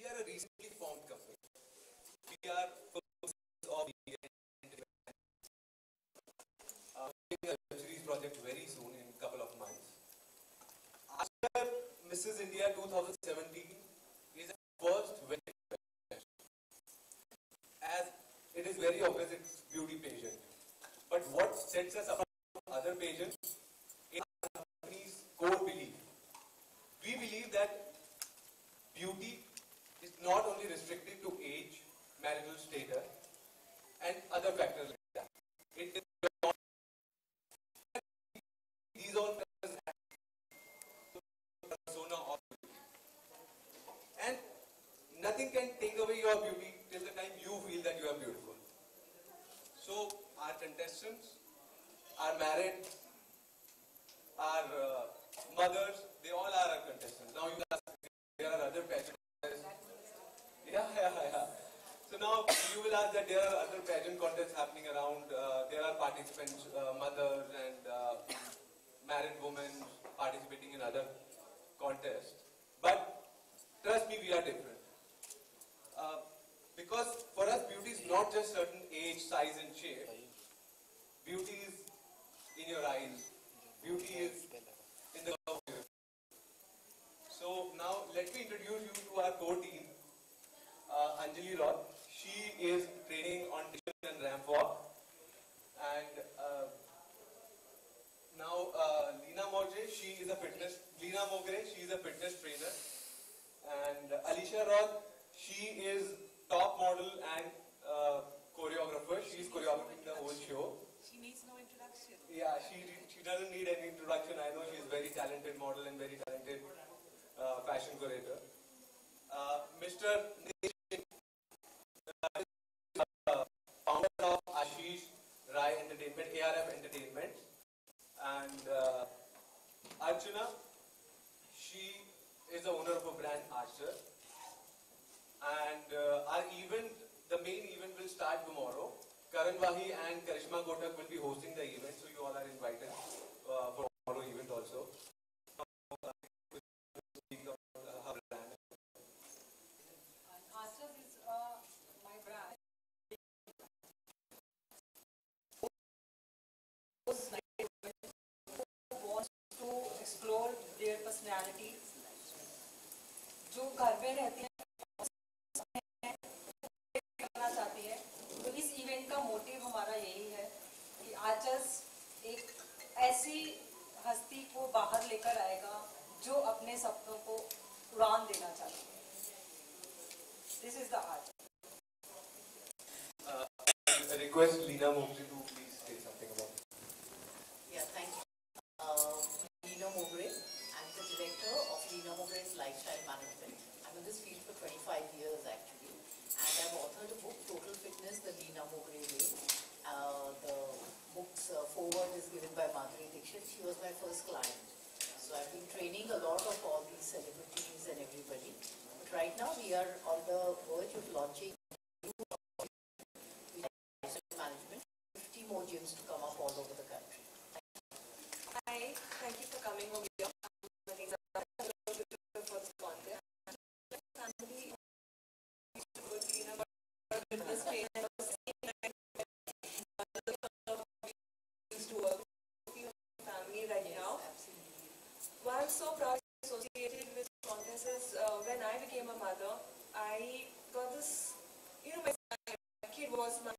We are a recently formed company. We are focused of doing a web series project very soon in a couple of months. After Mrs. India 2017 is the first web as it is very obvious it's beauty pageant. But what sets us apart from other pageants is our company's core belief. We believe that beauty is not only restricted to age, marital status, and other factors like that. It is beyond these all factors have persona of beauty. And nothing can take away your beauty till the time you feel that you are beautiful. So our contestants are married, our mothers, they all are our contestants. Now you ask, there are other pageant contests. Yeah. So now you will ask that there are other pageant contests happening around. There are participants, mothers and married women participating in other contests. But trust me, we are different. Because for us, beauty is not just certain age, size and shape. Beauty is in your eyes. Beauty is in the curve of your. So now let me introduce you to our core team. Anjali Roth, she is training on diction and ramp walk. And now Leena Mogre, she is a fitness trainer. And Alisha Roth, she is top model and choreographer. She is choreographing the whole show. She needs no introduction. Yeah, she doesn't need any introduction. I know she is very talented model and very talented fashion curator. Mr. Nish, founder of Ashish Rai Entertainment, ARF Entertainment, and Archana, she is the owner of a brand Archer. And our event, the main event will start tomorrow. Karan Wahi and Karishma Kotak will be hosting the event, so you all are invited for tomorrow event also. Her brand. And Archers is my brand. Who wants to explore their personality, जो घर में रहती हैं करना चाहती है, तो इस इवेंट का मोटिव हमारा यही है कि आर्चर्स एक ऐसी हस्ती को बाहर लेकर आएगा जो अपने सपनों को उड़ान देना चाहती है. This is the art. I request Leena Mogre to please say something about it. Yeah, thank you. Leena Mogre. I'm the director of Leena Mogre's Lifestyle Management. I'm in this field for 25 years actually. And I've authored a book, Total Fitness, the Leena Mogre Way. The book's foreword is given by Madhuri Dixit. She was my first client. So I've been training a lot of all these celebrities and everybody. But right now we are on the verge of launching management, 50 more gyms to come up all over the country. Hi, thank you for coming over here. For this contest. Family used to go to fitness trainer used to work. I'm so proud to be associated with contests. When I became a mother, I got this, my kid was my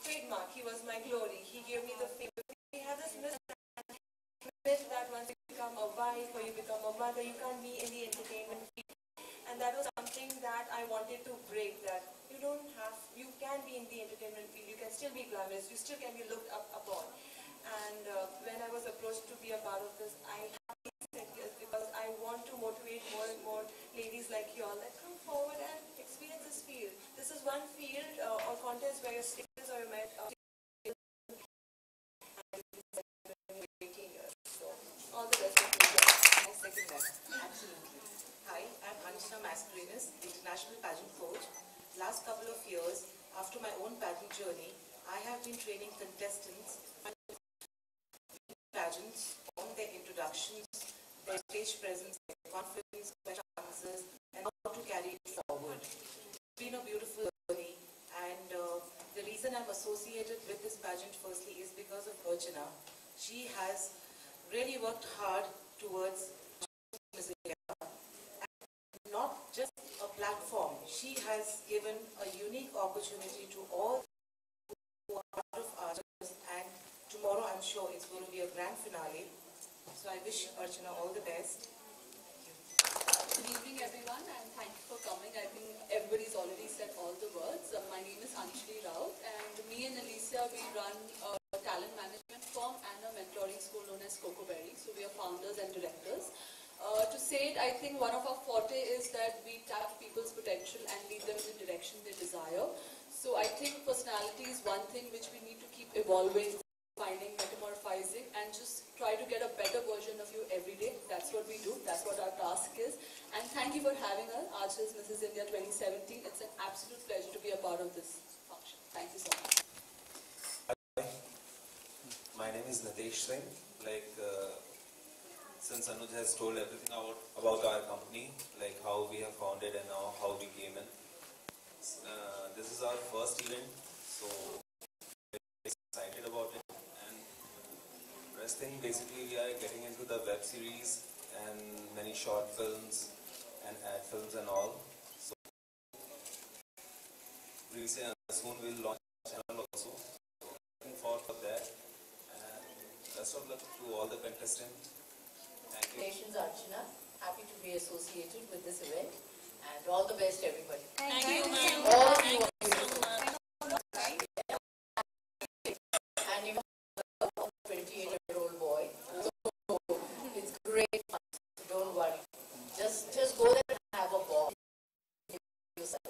trademark, he was my glory, he gave me the fame. We had this myth that once you become a wife or you become a mother, you can't be in the entertainment field. And that was something that I wanted to break, that you can be in the entertainment field, you can still be glamorous, you still can be looked upon. And when I was approached to be a part of this, I said yes, because I want to motivate more and more ladies like you all that come forward and experience this field. This is one field or contest where your status or your merit are 18 years. So all the best for you. I second that. Absolutely. Hi, I'm Anjana Mascarenas, international pageant coach. Last couple of years, after my own pageant journey, I have been training contestants pageants on their introductions, their stage presence, their confidence, their chances, and how to carry it forward. It's been a beautiful journey, and the reason I'm associated with this pageant firstly is because of Archana. She has really worked hard towards Miss India. And not just a platform, she has given a unique opportunity to all who are part of artists, and tomorrow I'm sure it's going to be a grand finale. So I wish Archana all the best. Good evening everyone, and thank you for coming. I think everybody's already said all the words. My name is Anjali Raut, and me and Alicia, we run a talent management firm and a mentoring school known as Cocoberry. So we are founders and directors. To say it, I think one of our forte is that we tap people's potential and lead them in the direction they desire. So I think personality is one thing which we need to keep evolving, finding, metamorphizing, and just try to get a better version of you every day. That's what we do. That's what our task is. And thank you for having us, Archers Mrs. India 2017. It's an absolute pleasure to be a part of this function. Thank you so much. Hi, my name is Nitesh Singh. Since Anuj has told everything about our company, like how we have founded and now how we came in. This is our first event, so very excited about it. And rest thing, basically we are getting into the web series and many short films and ad films and all. So soon we'll launch a channel also. So looking forward for that. And best of luck to all the contestants. Thank you. Congratulations, Archana. Happy to be associated with this event, and all the best, everybody. Thank you, ma'am. All of you are beautiful. And even a 28-year-old boy. So it's great fun. Don't worry. Just go there and have a ball. Yourself.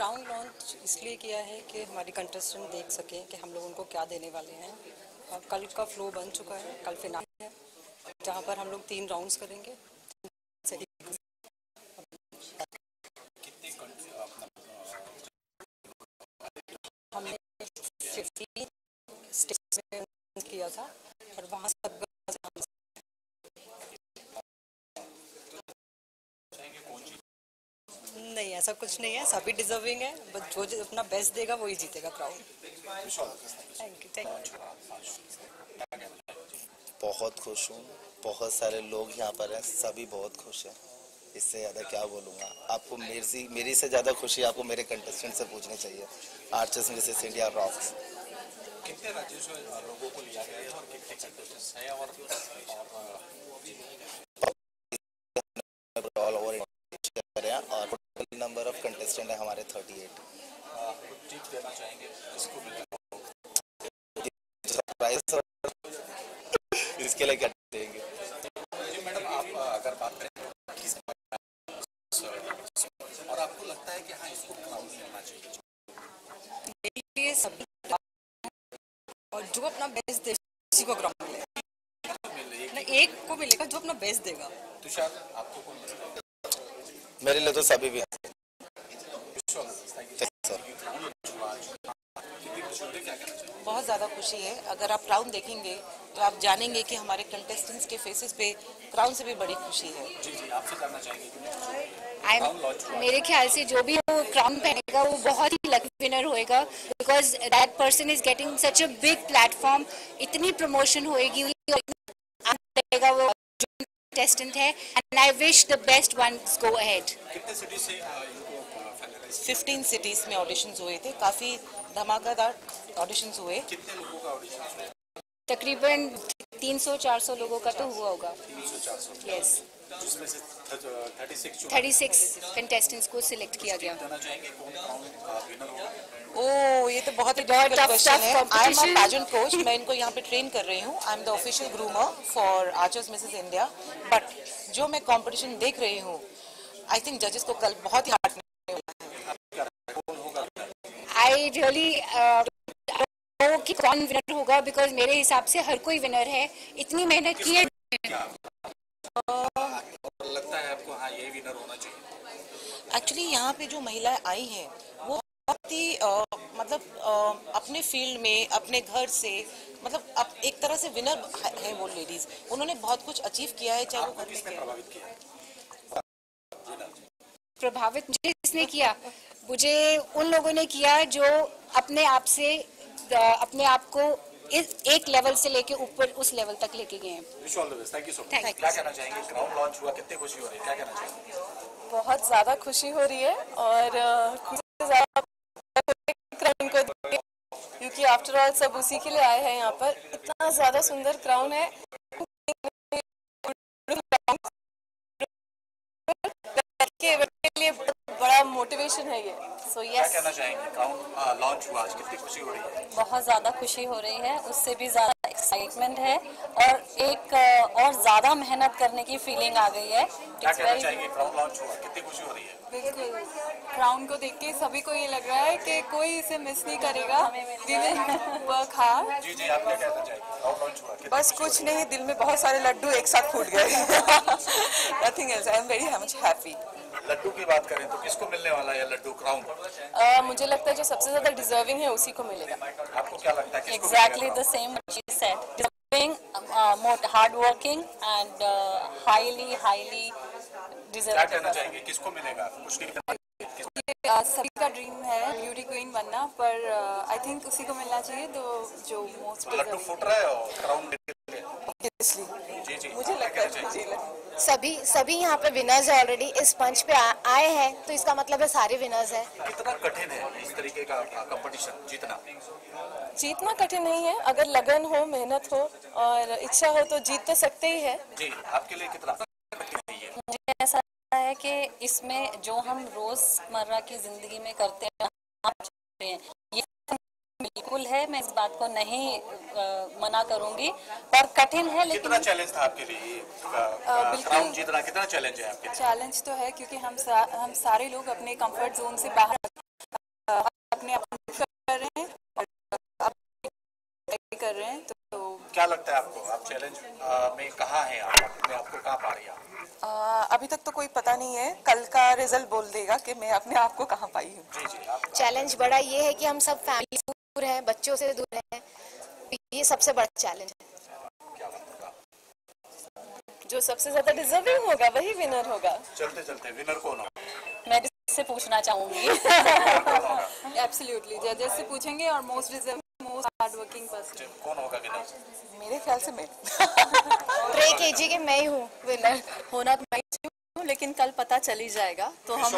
Crown launch इसलिए किया है कि हमारी contestant देख सकें कि हम लोग उनको क्या देने वाले हैं। और कल का फ्लो बन चुका है, कल फिनाले है जहाँ पर हम लोग 3 राउंड्स करेंगे। हमने 15 स्टेज में किया था और वहाँ सब नहीं, ऐसा कुछ नहीं है, सभी डिजर्विंग है, बस जो अपना बेस्ट देगा वही जीतेगा क्राउन। Thank you. बहुत खुश हूँ, बहुत सारे लोग यहाँ पर हैं, सभी बहुत खुश हैं। इससे ज़्यादा क्या बोलूँगा आपको। मेरी से ज़्यादा खुशी आपको मेरे कंटेस्टेंट से पूछनी चाहिए। Archers Mrs India rocks. कितने राज्यों से लोगों को लिया गया है और कितने कंटेस्टेंट्स हैं और ऑल ओवर इंडिया और टोटल नंबर ऑफ कंटेस्टेंट है हमारे 38। टिप देना चाहेंगे इसको सरप्राइज इसके लिए क्या देंगे? जी मैडम, आप अगर बात करें और आपको लगता है कि हाँ इसको क्राउन मिलना चाहिए? मेरे लिए सभी और जो अपना बेस्ट दे उसी को क्राउन मिलेगा। एक को मिलेगा जो अपना बेस्ट देगा। तुषार, आपको कौन मिलेगा? मेरे लिए तो सभी भी। बहुत ज़्यादा खुशी है। अगर आप क्राउन देखेंगे तो आप जानेंगे कि हमारे कंटेस्टेंट्स के फेसेस पे क्राउन से भी बड़ी खुशी है। जी जी, आपसे जानना चाहेंगे मेरे ख्याल से जो भी वो क्राउन पहनेगा वो बहुत ही लकी विनर होएगा, because that person is getting such a big platform. इतनी प्रमोशन होएगी और वो कंटेस्टेंट है, and I wish the best once go ahead. कितने सिटी से इनको फाइनलाइज? 15 सिटीज में ऑडिशंस हुए थे, काफ़ी धमाकेदार ऑडिशंस हुए। कितने लोगों का ऑडिशन हुआ? तकरीबन 300-400 लोगों का तो हुआ होगा। 300-400 यस, जिसमें से 36 कंटेस्टेंट्स को सिलेक्ट किया गया। कहना चाहेंगे कौन क्राउन विनर होगा? ओह, ये तो बहुत ही बहुत tough क्वेश्चन है। I am a competition। Pageant coach, मैं इनको यहाँ पे ट्रेन कर रही हूँ। I am the official groomer for archers Mrs India. But जो मैं कंपटीशन देख रही हूँ, आई थिंक जजेस को कल बहुत ही हार्ड आई रियली कि कौन विनर होगा, बिकॉज मेरे हिसाब से हर कोई विनर है। इतनी मेहनत की है। और लगता है आपको हाँ यही विनर होना चाहिए? एक्चुअली यहाँ पे जो महिलाएं आई हैं वो बहुत ही अपने फील्ड में, अपने घर से, मतलब एक तरह से विनर है वो लेडीज। उन्होंने बहुत कुछ अचीव किया है, चाहे वो घर में किसने किया। प्रभावित किया? प्रभावित मुझे किसने किया? मुझे उन लोगों ने किया जो अपने आप को एक लेवल से लेके ऊपर उस लेवल तक लेके गए हैं। Wish all the best. Thank you so much. Thank you. क्या कहना चाहेंगे? क्राउन लॉन्च हुआ, कितनी खुशी हो रही है, क्या कहना चाहेंगे? बहुत ज़्यादा खुशी हो रही है और खुशी से ज़्यादा क्राउन को देख, क्योंकि आफ्टर ऑल सब उसी के लिए आए हैं यहाँ पर। इतना ज़्यादा सुंदर क्राउन है के लिए बड़ा मोटिवेशन है ये। सो क्या यस, कहना चाहेंगे? क्राउन लॉन्च हुआ आज, कितनी खुशी हो रही है? बहुत ज़्यादा खुशी हो रही है, उससे भी ज़्यादा एक्साइटमेंट है और एक और ज़्यादा मेहनत करने की फीलिंग आ गई है। क्या कहना चाहेंगे? क्राउन लॉन्च हुआ, कितनी खुशी हो रही है? बिल्कुल। क्राउन को देख के सभी को ये लग रहा है कि कोई इसे मिस नहीं करेगा। We will work hard. जी जी, आप क्या कहना चाहेंगे? क्राउन लॉन्च हुआ, कितनी बस खुशी कुछ हो रही नहीं, दिल में बहुत सारे लड्डू एक साथ फूट गए। Nothing else, I am very much happy. है? लड्डू की बात करें तो किसको मिलने वाला है लड्डू क्राउन? मुझे लगता है जो सबसे ज्यादा डिजर्विंग है उसी को मिलेगा। आपको क्या लगता है किसको Exactly मिलेगा? the same what you said. Deserving, more hardworking and highly क्या deserving. कहना चाहेंगे? किसको मिलेगा? कुछ नहीं। सभी का ड्रीम है ब्यूटी क्वीन बनना, पर आई थिंक उसी को मिलना चाहिए तो जो मोस्ट लड्डू फूट रहा है और क्राउन जी जी, मुझे लगता है सभी यहाँ पे विनर्स है ऑलरेडी। इस मंच पे आए हैं तो इसका मतलब है सारे विनर्स हैं। कितना कठिन है इस तरीके का कंपटीशन जीतना? जीतना कठिन नहीं है, अगर लगन हो, मेहनत हो और इच्छा हो तो जीत तो सकते ही है। जी, आपके लिए कितना कठिन है ये? मुझे ऐसा लगता है कि इसमें जो हम रोजमर्रा की जिंदगी में करते हैं ये बिल्कुल है, मैं इस बात को नहीं मना करूंगी, और कठिन है लेकिन कितना चैलेंज था आपके लिए क्राउन जीतना? कितना चैलेंज है आपके लिए? चैलेंज तो है क्योंकि हम सारे लोग अपने कंफर्ट जोन से बाहर क्या लगता है आपको, आप चैलेंज में कहाँ हैं, आप अपने आपको कहाँ पा रही हैं? अभी तक तो कोई पता नहीं है, कल का रिजल्ट बोल देगा कि मैं अपने आप को कहाँ पाई हूँ। जी जी, आप चैलेंज बड़ा ये है कि हम सब फैमिली से दूर हैं, बच्चों से दूर हैं, ये सबसे बड़ा चैलेंज है। क्या लगता है? जो सबसे ज्यादा डिजर्विंग होगा वही विनर होगा। चलते चलते विनर कौन हो? मैं से पूछना चाहूंगी। एब्सोल्युटली, जजेस से पूछेंगे और most deserving, most hard working person कौन होगा विनर? मेरे ख्याल से मैं। 3 kg के मैं ही हूँ विनर। होना तो मैं ही हूँ, लेकिन कल पता चल ही जाएगा। तो हम